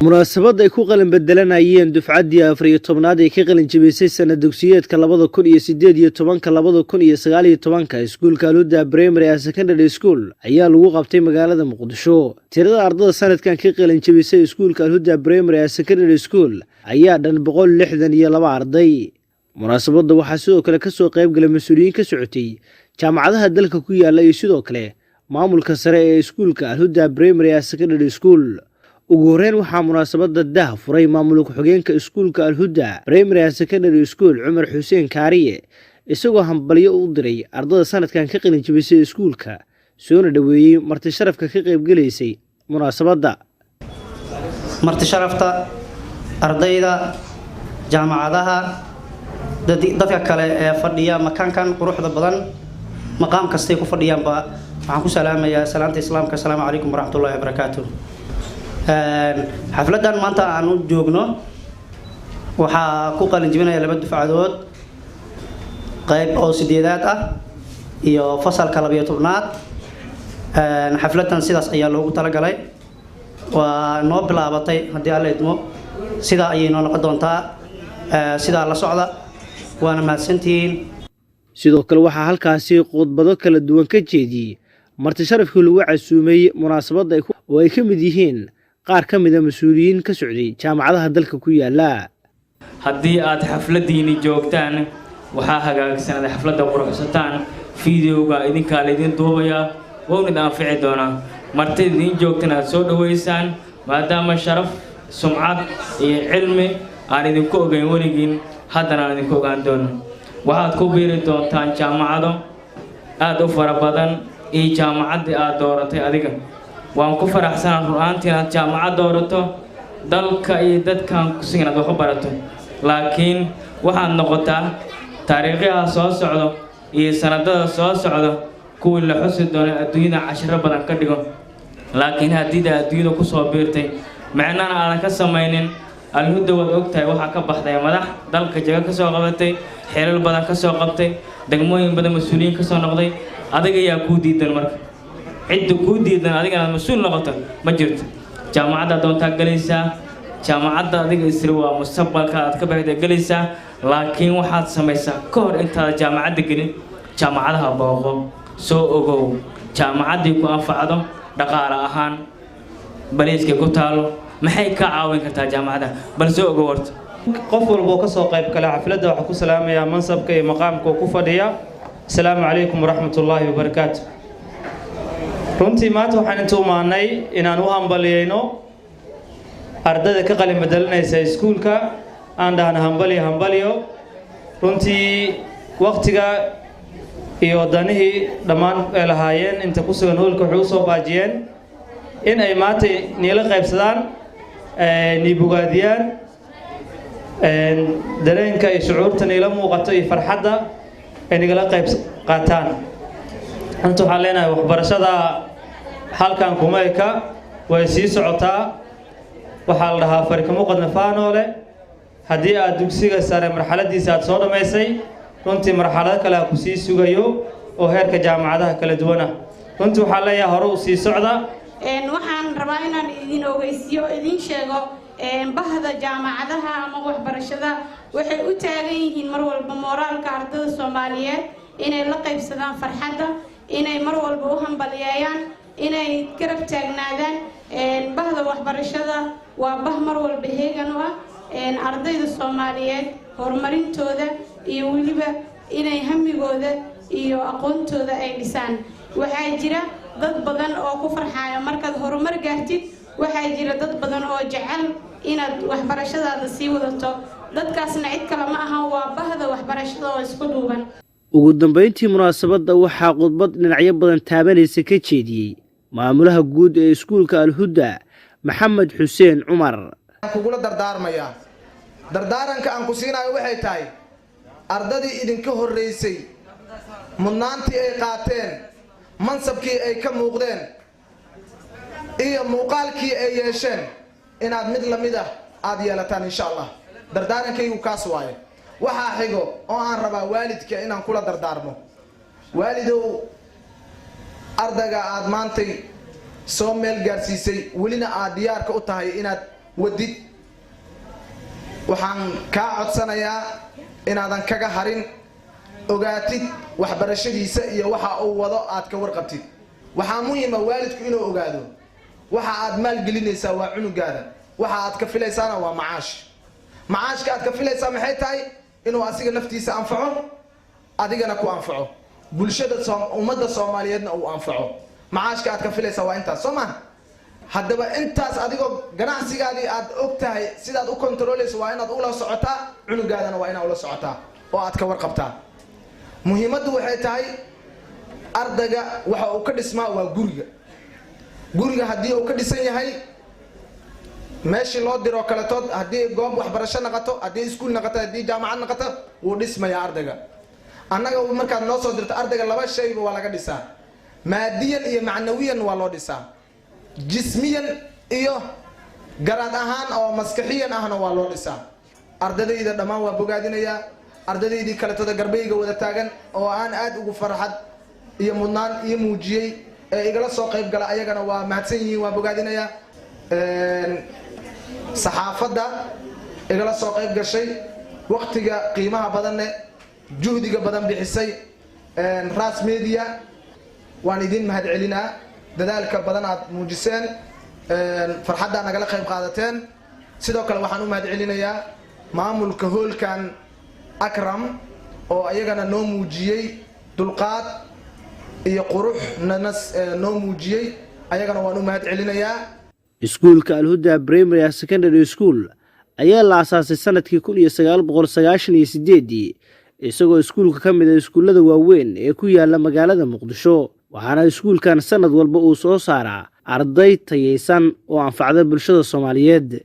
munaasabad ay ku qalin bedelanayeen dufcaddii 14aad ee ka qalin jabisay sanad dugsiyeedka 2018-2019 iskuulka Al-Huda Primary and Secondary School ayaa lagu qabtay magaalada Muqdisho. Tirada ardayda sanadkan ka qalin jabisay iskuulka Al-Huda Primary and Secondary School ayaa dhan 162 arday. munaasabadda waxaa sidoo kale ka soo qayb galay mas'uuliyiin ka socotay jaamacadaha dalka ku yaala iyo sidoo kale maamulka sare ee iskuulka Al-Huda Primary and Secondary School. ugu horreyn waxaa munaasabadda dah furay maamulka xogeenka iskuulka Al-Huda Primary and Secondary School Cumar Xuseen Kaariye isagoo hambalyo u diray ardayda sanadkan ka qalin jabisay iskuulka soona dhaweeyay marti sharafka ka qayb galaysay munaasabadda. marti sharafta ardayda jaamacadaha dadka kale ee fadhiya makaankan quruxda badan maqaam kastay ku fadhiyaanba waxaan ku salaamayaa salaanta islaamka. assalaamu calaykum waraxmatullaahi wabarakaatuh. xafladan maanta aan u joogno waxaa ku qalin jabinaya 2 dufcadood qayb oo 8aad ah iyo fasalka 12aad. xafladan sidaas ayaa loogu talagalay waa noo bilaabatay haddii alla idmo sidaa ayay noo noqon doontaa sidaa la socda waana mahadsantihiin. sidoo kale waxaa halkaasi khudbado kala duwan ka jeediyey marti sharafkii lagu casuumay munaasabadda oo ay ka mid yihiin qaar ka mid ah mas'uuliyiin ka socday jaamacadaha dalka ku yaala. haddii aad xafladiini joogtaan waxaa hagaagsanada xafladda quruxsataan fiidiyowga idinkaa laydin duubayaa wowna anfici doonaa martida idin joogtan aad soo dhaweysaan maadaama sharaf sumcad iyo cilmi aan idinku ogeyn weligiin haddana aan idinku ogaan doono. waxaad ku biiri doontaan jaamacado aad u fara badan iyo jaamacaddii aad dooratay adiga. waan ku faraxsanaa ru'aantii inaad jaamacad doorato dalka iyo dadkan kusigan aad wax u barato laakiin waxaad noqotaa taariikhaha soo socdo iyo sanadada soo socdo kuwii la xusi doono adduunyada cashiro badan ka dhigo. laakiin haddii adduunyada ku soo biirtay macnana aadan ka samaynin Al-Huda waad ogtahay waxaa ka baxday madax dalka jaga ka soo qabatay xeelal badan ka soo qabtay degmooyin badan mas'uuliyiin ka soo noqday adiga ayaa ku diidan marka cidda ku diidan adiga aad mas'uul noqoto ma jirto. jaamacadda doontaa galaysaa jaamacadda adiga isri waa mustaqbalka aad ka baxday galaysaa laakiin waxaad samaysaa ka hor intaad jaamacadda gelin jaamacadaha booqo soo ogow jaamacaddii ku anfacdo dhaqaale ahaan bariiska ku taalo maxay ka caawin kartaa jaamacadda bal soo ogow horta. qof walba ka soo qayb gala xafladda waxa ku salaamaya mansabka iyo maqaamka ku fadhiya. assalaamu calaykum waraxmatullaahi wabarakaatuh. runtii maanta waxaan intuu maanay inaan u hambaliyeyno ardayda ka qalin bedelanaysa iskuulka aan dhahna hambaliyo runtii waqtiga iyo danihii dhammaan ay lahaayeen inta ku sugan hoolka waxay u soo baajiyeen in ay maanta niila qaybsadaan niibugaadiyaan dareenka iyo shucuurta niila muuqato iyo farxadda ay nigala qayb qaataan. inta waxaan leenahay waxbarashada halkan kuma eka way sii socotaa. waxaa la dhahaa farkamo qadna faanoole haddii aad dugsiga sare marxaladiisa aad soo dhammaysay runtii marxalado kale ku sii sugayo oo heerka jaamacadaha kala duwan ah. runtii waxaa leeyahay hore u sii socda. waxaan rabaa inaan idin ogeysiyo idin sheego bahda jaamacadaha ama waxbarashada waxay u taagan yihiin mar walba moraalka ardayda Soomaaliyeed inay la qaybsadaan farxadda inay mar walba u hambaliyeeyaan inay garab taagnaadaan. bahda waxbarashada waa bah mar walba heegan u ah ardayda Soomaaliyeed horumarintooda iyo waliba inay hamigooda iyo aqoontooda ay dhisaan. waxaa jira dad badan oo ku farxaya markaad horumar gaartid waxaa jira dad badan oo jecel inaad waxbarashadaada sii wadato dadkaasna cid kale ma aha waa bahda waxbarashada oo isku duuban. ugu dambeyntii munaasabadda waxaa khudbad dhinacyo badan taabanaysa ka jeediyey maamulaha guud ee iskuulka Al-Huda Maxamed Xuseen Cumar. kugula dardaarmaya dardaaranka aan ku siinayo waxay tahay ardadii idinka horeysay mudnaantii ay qaateen mansabkii ay ka muuqdeen iyo muuqaalkii ay yeesheen inaad mid lamid ah aad yeelataan insha Allah. dardaarankaygu kaas waaye. waxaa xigo oo aan rabaa waalidka inaan kula dardaarmo. waalidow ardayga aad maantay soo meel gaarsiisay welina aad diyaarka u tahay inaad wadid waxaan kaa codsanayaa inaadan kaga harin ogaatid waxbarashadiisa iyo waxa uu wado aad ka warqabtid waxaa muhiim ah waalidku inuu ogaado waxa aad maal gelinaysaa waa cunugaada waxa aad ka filaysaana waa macaashka aad ka filaysaa maxay tahay inuu asiga naftiisa anfaco adigana ku anfaco bulshada ummadda Soomaaliyeedna uu anfaco macaashka aad ka filaysaa waa intaas Soomaa haddaba intaas adigoo ganacsigaadii aad ogtahay sidaad u controleyso waa inaad ula socotaa cunugaadana waa inaad ula socotaa oo aad ka warqabtaa muhiimaddu waxay tahay ardayga waxa uu ka dhismaa waa guriga haddii uu ka dhisan yahay meeshii loo diro kala tood haddii goob waxbarasho noqoto haddii iskuul noqoto haddii jaamacad noqoto wuu dhismayaa ardayga annaga markaad noo soo dirto ardayga laba shayba waa laga dhisaa maadiyan iyo macnawiyan waa loo dhisaa jismiyan iyo garaad ahaan oo maskaxiyan ahna waa loo dhisaa ardayda dhammaan waa bogaadinayaa ardaydii kala tood garbeyga wada taagan oo aan aad ugu farxad iyo mudnaan iyo muujiyay ee igala soo qayb gala ayagana waa mahadsan yihiin waa bogaadinayaa saxaafadda igala soo qayb gashay waqtiga qiimaha badan juhdiga badan bixisay Ras Media waan idin mahad celinaa dadaalka badan aad muujiseen farxadda nagala qayb qaadateen sidoo kale waxaan u mahad celinayaa maamulka hoolkan Akram oo ayagana noo muujiyay dulqaad iyo qurux noo muujiyay ayagana waan u mahad celinayaa iskuulka Al-Huda Primary and Secondary School ayaa la aasaasay sanadkii 1998 isagoo iskuulka ka mid ah iskuulada waaweyn ee ku yaala magaalada Muqdisho waxaana iskuulkan sanad walba uu soo saaraa arday tayeysan oo anfacda bulshada Soomaaliyeed